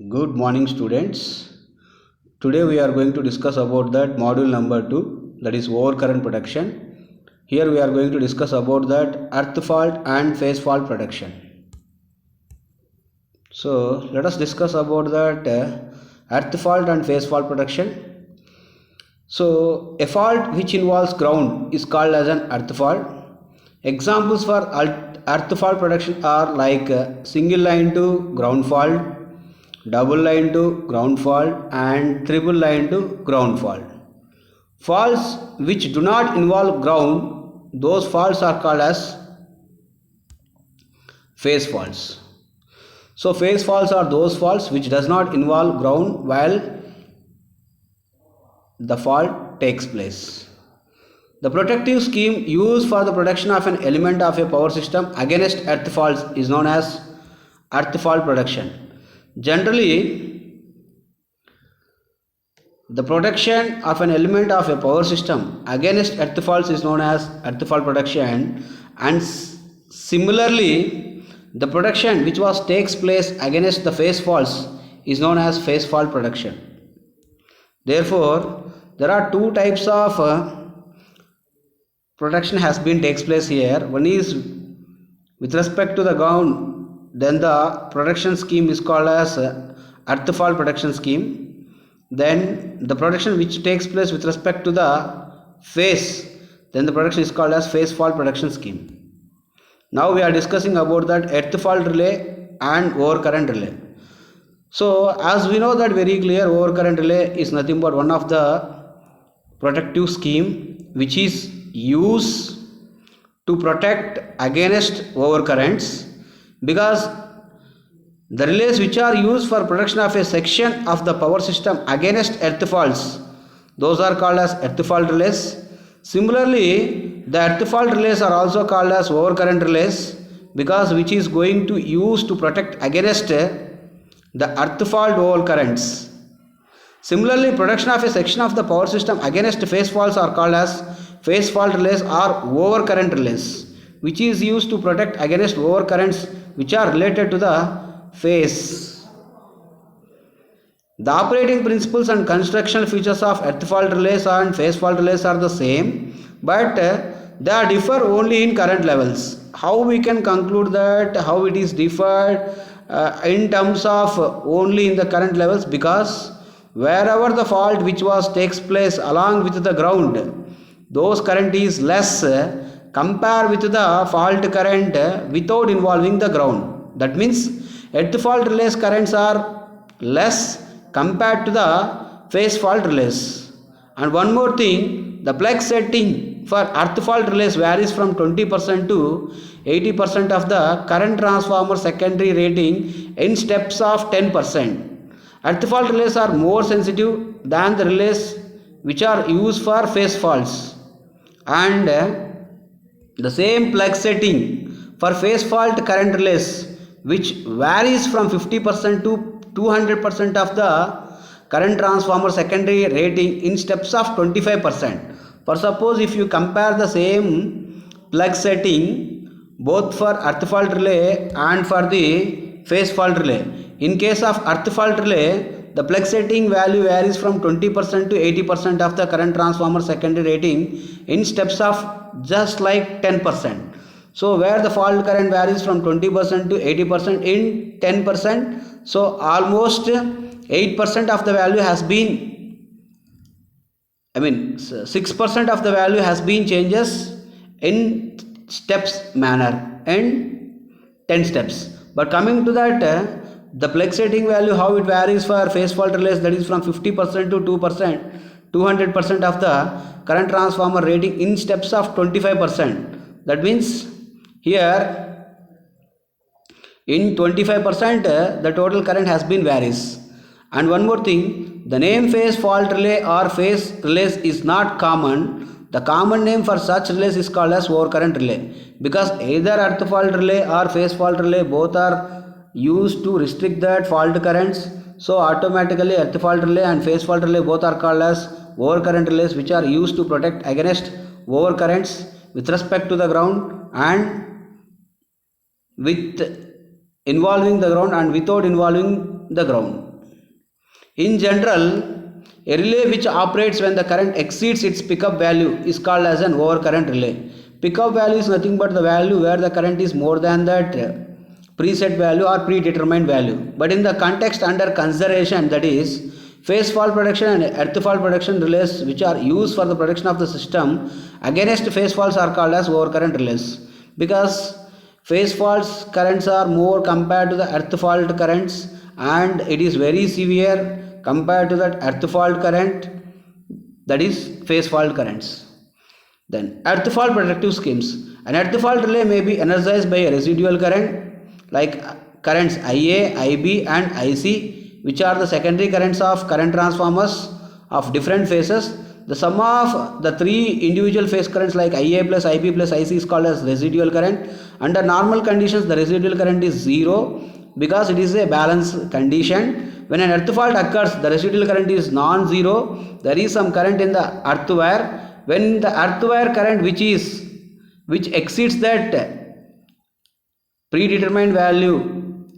Good morning, students. Today we are going to discuss about that module number 2, that is overcurrent protection. Here we are going to discuss about that earth fault and phase fault protection. So let us discuss about that earth fault and phase fault protection. So a fault which involves ground is called as an earth fault. Examples for earth fault protection are like single line to ground fault, double line to ground fault and triple line to ground fault. Faults which do not involve ground, those faults are called as phase faults. So phase faults are those faults which does not involve ground while the fault takes place. The protective scheme used for the protection of an element of a power system against earth faults is known as earth fault protection. Generally, the protection of an element of a power system against earth faults is known as earth fault protection, and similarly, the protection which takes place against the phase faults is known as phase fault protection. Therefore, there are two types of protection has been takes place here. One is with respect to the ground, then the protection scheme is called as earth fault protection scheme. Then the protection which takes place with respect to the phase, then the protection is called as phase fault protection scheme. Now we are discussing about that earth fault relay and overcurrent relay. So as we know that very clear, overcurrent relay is nothing but one of the protective scheme which is used to protect against overcurrents, because the relays which are used for protection of a section of the power system against earth faults, those are called as earth fault relays. Similarly, the earth fault relays are also called as overcurrent relays, because which is going to use to protect against the earth fault overcurrents. Similarly, protection of a section of the power system against phase faults are called as phase fault relays or overcurrent relays, which is used to protect against overcurrents which are related to the phase. The operating principles and constructional features of earth fault relays and phase fault relays are the same, but they differ only in current levels. How we can conclude that, how it is differed in terms of only in the current levels? Because wherever the fault which takes place along with the ground, those current is less compared with the fault current without involving the ground. That means earth fault relays currents are less compared to the phase fault relays. And one more thing, the plug setting for earth fault relays varies from 20% to 80% of the current transformer secondary rating in steps of 10%. Earth fault relays are more sensitive than the relays which are used for phase faults, and the same plug setting for phase fault current relays, which varies from 50% to 200% of the current transformer secondary rating in steps of 25%. For suppose if you compare the same plug setting both for earth fault relay and for the phase fault relay, in case of earth fault relay, the plug setting value varies from 20% to 80% of the current transformer secondary rating in steps of just like 10%. So where the fault current varies from 20% to 80% in 10%, so almost 8% of the value has been, 6% of the value has been changes in steps manner in 10 steps. But coming to that, the plug setting value, how it varies for phase fault relays, that is from 50% to 200% of the current transformer rating in steps of 25%. That means here in 25% the total current has been varies. And one more thing, the name phase fault relay or phase relays is not common. The common name for such relays is called as overcurrent relay, because either earth fault relay or phase fault relay both are used to restrict that fault currents. So automatically earth fault relay and phase fault relay both are called as overcurrent relays, which are used to protect against overcurrents with respect to the ground and with involving the ground and without involving the ground. In general, a relay which operates when the current exceeds its pickup value is called as an overcurrent relay. Pickup value is nothing but the value where the current is more than that preset value or predetermined value. But in the context under consideration, that is phase fault protection and earth fault protection relays which are used for the protection of the system against phase faults are called as overcurrent relays, because phase faults currents are more compared to the earth fault currents, and it is very severe compared to that earth fault current, that is phase fault currents. Then earth fault protective schemes. An earth fault relay may be energized by a residual current like currents IA, IB and IC, which are the secondary currents of current transformers of different phases. The sum of the three individual phase currents like IA plus IB plus IC is called as residual current. Under normal conditions, the residual current is zero because it is a balance condition. When an earth fault occurs, the residual current is non-zero. There is some current in the earth wire. When the earth wire current which exceeds that predetermined value,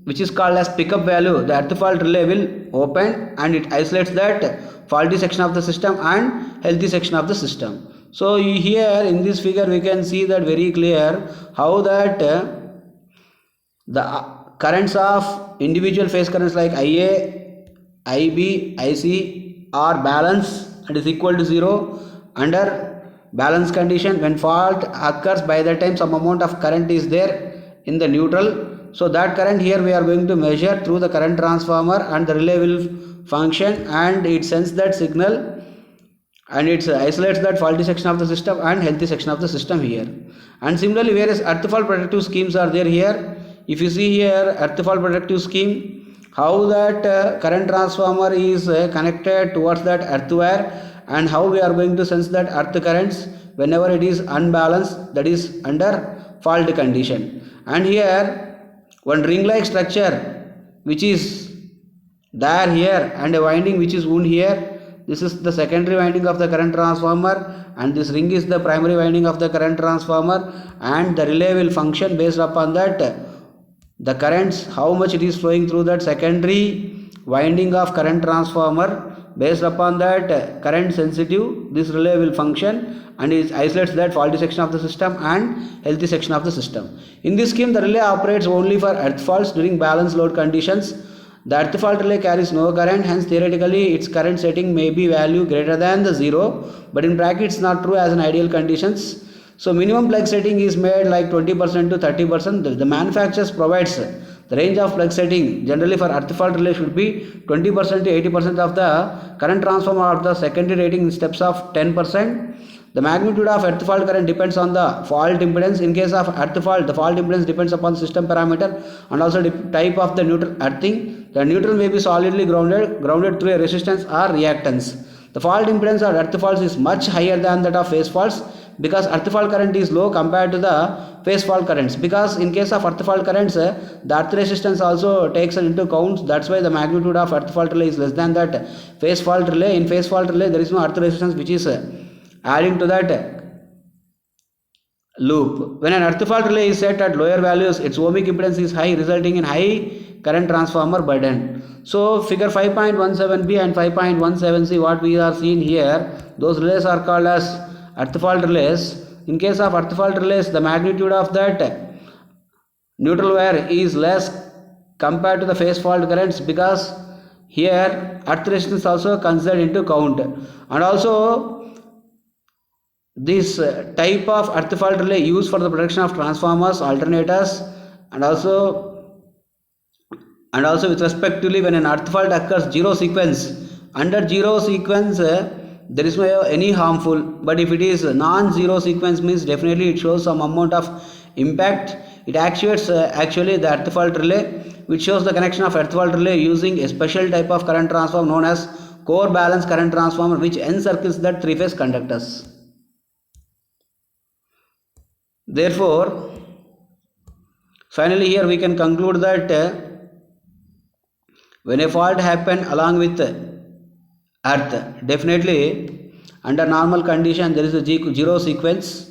which is called as pickup value, the earth fault relay will open and it isolates that faulty section of the system and healthy section of the system. So here in this figure we can see that very clear how that the currents of individual phase currents like IA, IB, IC are balanced and is equal to zero under balance condition. When fault occurs, by that time some amount of current is there in the neutral. So that current here we are going to measure through the current transformer, and the relay will function and it sends that signal and it isolates that faulty section of the system and healthy section of the system here. And similarly, various earth fault protective schemes are there here. If you see here earth fault protective scheme, how that current transformer is connected towards that earth wire, and how we are going to sense that earth currents whenever it is unbalanced, that is under fault condition. And here one ring like structure which is there here and a winding which is wound here. This is the secondary winding of the current transformer, and this ring is the primary winding of the current transformer, and the relay will function based upon that the currents, how much it is flowing through that secondary winding of current transformer. Based upon that current sensitive, this relay will function and it isolates that faulty section of the system and healthy section of the system. In this scheme, the relay operates only for earth faults during balance load conditions. The earth fault relay carries no current, hence theoretically its current setting may be value greater than the zero, but in practice it's not true as an ideal conditions. So minimum plug setting is made like 20% to 30%. The manufacturers provides the range of plug setting generally for earth fault relay should be 20% to 80% of the current transformer of the secondary rating in steps of 10%. The magnitude of earth fault current depends on the fault impedance. In case of earth fault, the fault impedance depends upon system parameter and also the type of the neutral earthing. The neutral may be solidly grounded through a resistance or reactance. The fault impedance of earth faults is much higher than that of phase faults, because earth fault current is low compared to the phase fault currents, because in case of earth fault currents the earth resistance also takes into account. That's why the magnitude of earth fault relay is less than that phase fault relay. In phase fault relay there is no earth resistance which is adding to that loop. When an earth fault relay is set at lower values, its ohmic impedance is high, resulting in high current transformer burden. So figure 5.17b and 5.17c, what we are seeing here, those relays are called as earth fault relays. In case of earth fault relays, the magnitude of that neutral wire is less compared to the phase fault currents, because here earth resistance also considered into count. And also this type of earth fault relay used for the protection of transformers, alternators, and also with respectively when an earth fault occurs, zero sequence. Under zero sequence there is no any harmful, but if it is non-zero sequence means definitely it shows some amount of impact. It actuates actually the earth fault relay, which shows the connection of earth fault relay using a special type of current transformer known as core balance current transformer, which encircles that three-phase conductors. Therefore, finally here we can conclude that when a fault happens along with earth, definitely under normal condition there is a zero sequence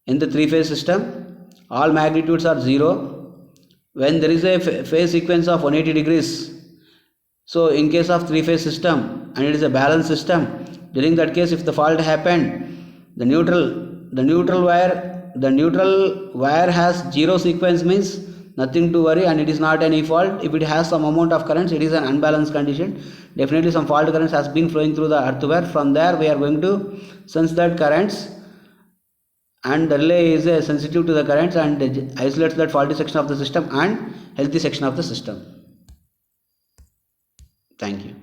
in the three-phase system. All magnitudes are zero. When there is a phase sequence of 180 degrees, So in case of three-phase system and it is a balanced system, during that case if the fault happened, the neutral wire has zero sequence means nothing to worry and it is not any fault. If it has some amount of currents, it is an unbalanced condition. Definitely some fault currents has been flowing through the earth wire. From there we are going to sense that currents, and the relay is sensitive to the currents and isolates that faulty section of the system and healthy section of the system. Thank you.